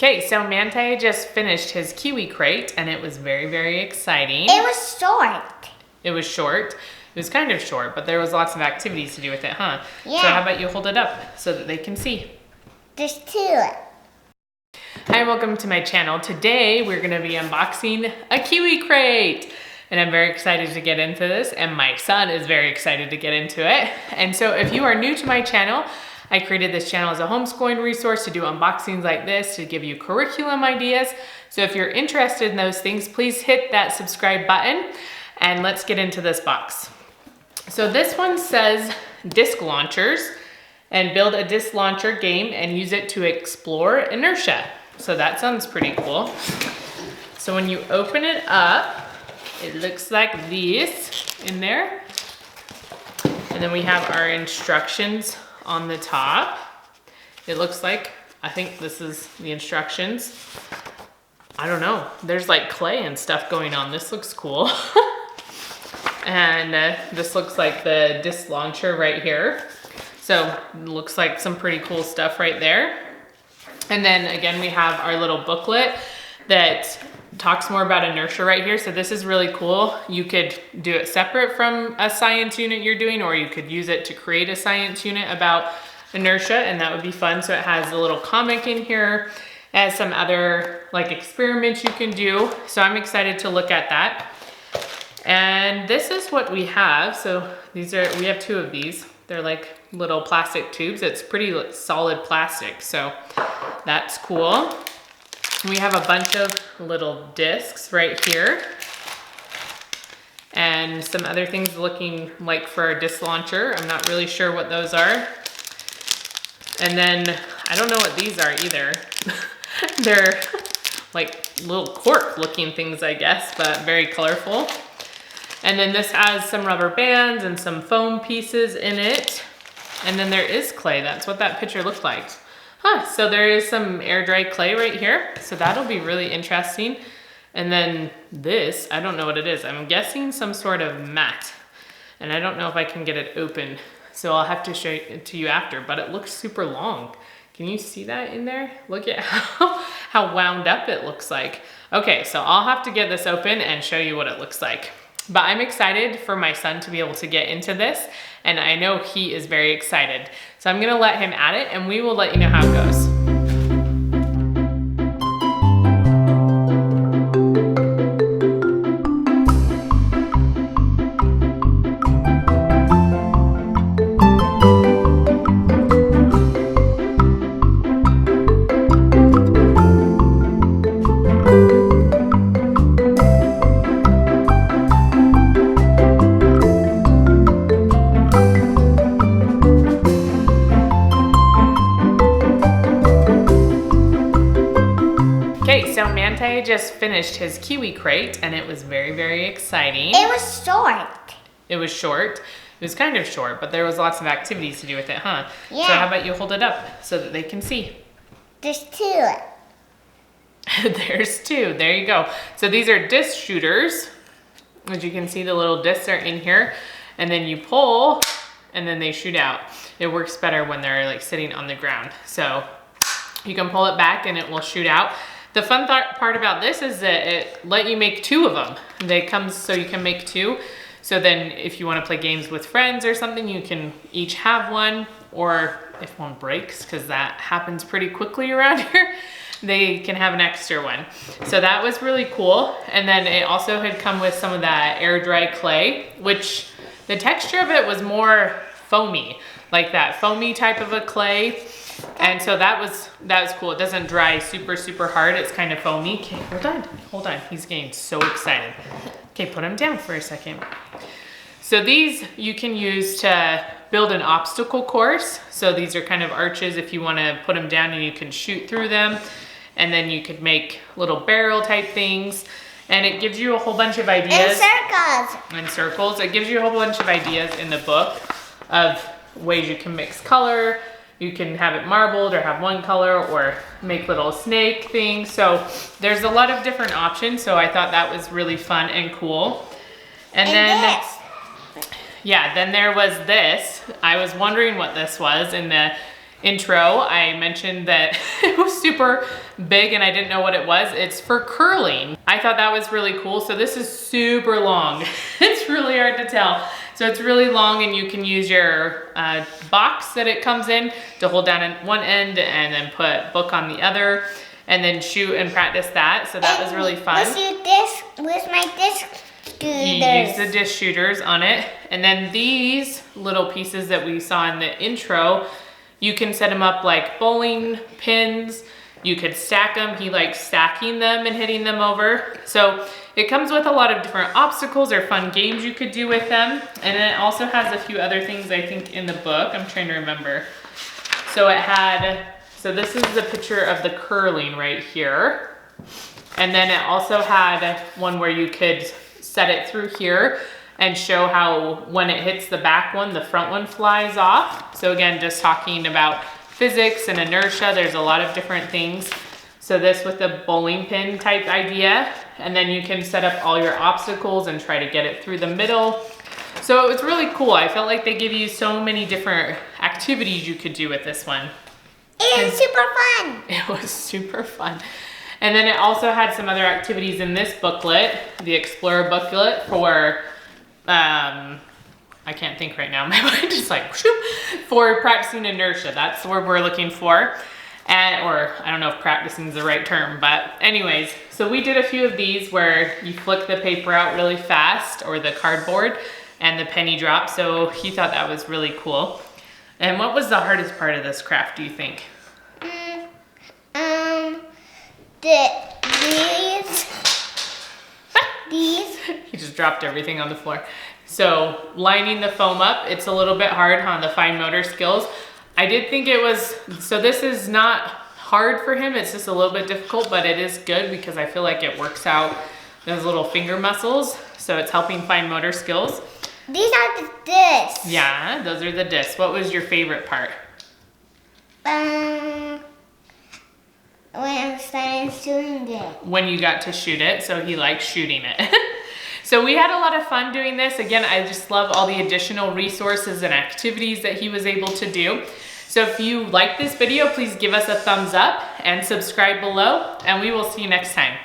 Okay, so Mante just finished his Kiwi Crate and it was very, very exciting. It was short. It was short. It was kind of short, but there was lots of activities to do with it, huh? Yeah. So how about you hold it up so that they can see? There's two. Hi, welcome to my channel. Today we're gonna be unboxing a Kiwi Crate. And I'm very excited to get into this, and my son is very excited to get into it. And so if you are new to my channel, I created this channel as a homeschooling resource to do unboxings like this, to give you curriculum ideas. So if you're interested in those things, please hit that subscribe button, and let's get into this box. So this one says disc launchers, and build a disc launcher game and use it to explore inertia. So that sounds pretty cool. So when you open it up, it looks like this in there. And then we have our instructions on the top. It looks like, I think this is the instructions. I don't know, there's like clay and stuff going on. This looks cool. And this looks like the disc launcher right here. So it looks like some pretty cool stuff right there. And then again, we have our little booklet that talks more about inertia right here. So this is really cool. You could do it separate from a science unit you're doing, or you could use it to create a science unit about inertia, and that would be fun. So it has a little comic in here, it has some other like experiments you can do. So I'm excited to look at that. And this is what we have. So we have two of these. They're like little plastic tubes. It's pretty solid plastic, so that's cool. We have a bunch of little discs right here, and some other things looking like for a disc launcher. I'm not really sure what those are. And then I don't know what these are either. They're like little cork looking things, I guess, but very colorful. And then this has some rubber bands and some foam pieces in it. And then there is clay. That's what that picture looked like. Huh, so there is some air dry clay right here. So that'll be really interesting. And then this, I don't know what it is. I'm guessing some sort of mat. And I don't know if I can get it open. So I'll have to show it to you after, but it looks super long. Can you see that in there? Look at how wound up it looks like. Okay, so I'll have to get this open and show you what it looks like. But I'm excited for my son to be able to get into this, and I know he is very excited. So I'm gonna let him at it, and we will let you know how it goes. Okay, so Mante just finished his Kiwi Crate and it was very, very exciting. It was short. It was short. It was kind of short, but there was lots of activities to do with it, huh? Yeah. So how about you hold it up so that they can see? There's two. There's two, there you go. So these are disc shooters. As you can see, the little discs are in here, and then you pull and then they shoot out. It works better when they're like sitting on the ground. So you can pull it back and it will shoot out. The fun part about this is that it let you make two of them. They come so you can make two. So then if you want to play games with friends or something, you can each have one, or if one breaks, because that happens pretty quickly around here, they can have an extra one. So that was really cool. And then it also had come with some of that air dry clay, which the texture of it was more foamy, like that foamy type of a clay. And so that was cool. It doesn't dry super, super hard. It's kind of foamy. Okay, hold on. He's getting so excited. Okay, put him down for a second. So these you can use to build an obstacle course. So these are kind of arches if you want to put them down and you can shoot through them. And then you could make little barrel type things. And it gives you a whole bunch of ideas. And circles. It gives you a whole bunch of ideas in the book of ways you can mix color. You can have it marbled or have one color, or make little snake things. So there's a lot of different options. So I thought that was really fun and cool. And then Yeah, then there was this. I was wondering what this was, and intro, I mentioned that it was super big and I didn't know what it was. It's for curling. I thought that was really cool. So this is super long. It's really hard to tell. So it's really long and you can use your box that it comes in to hold down in one end and then put book on the other and then shoot and practice that. So that was really fun. Where's my disc shooters? You use the disc shooters on it. And then these little pieces that we saw in the intro, you can set them up like bowling pins. You could stack them. He likes stacking them and hitting them over. So it comes with a lot of different obstacles or fun games you could do with them. And then it also has a few other things I think in the book. I'm trying to remember. So it had, so this is the picture of the curling right here. And then it also had one where you could set it through here and show how when it hits the back one, the front one flies off. So again, just talking about physics and inertia, there's a lot of different things. So this with the bowling pin type idea, and then you can set up all your obstacles and try to get it through the middle. So it was really cool. I felt like they give you so many different activities you could do with this one. And super fun. It was super fun. And then it also had some other activities in this booklet, the Explorer booklet for, I can't think right now, my mind is like, whoop, for practicing inertia. That's what we're looking for. Or I don't know if practicing is the right term, but anyways, so we did a few of these where you flick the paper out really fast or the cardboard and the penny drop. So he thought that was really cool. And what was the hardest part of this craft, do you think? These. He just dropped everything on the floor. So lining the foam up, it's a little bit hard on the fine motor skills. I did think it was, so this is not hard for him, it's just a little bit difficult, but it is good because I feel like it works out those little finger muscles. So it's helping fine motor skills. These are the discs. Yeah, those are the discs. What was your favorite part? When I started shooting it. When you got to shoot it, so he likes shooting it. So we had a lot of fun doing this. Again, I just love all the additional resources and activities that he was able to do. So if you like this video, please give us a thumbs up and subscribe below, and we will see you next time.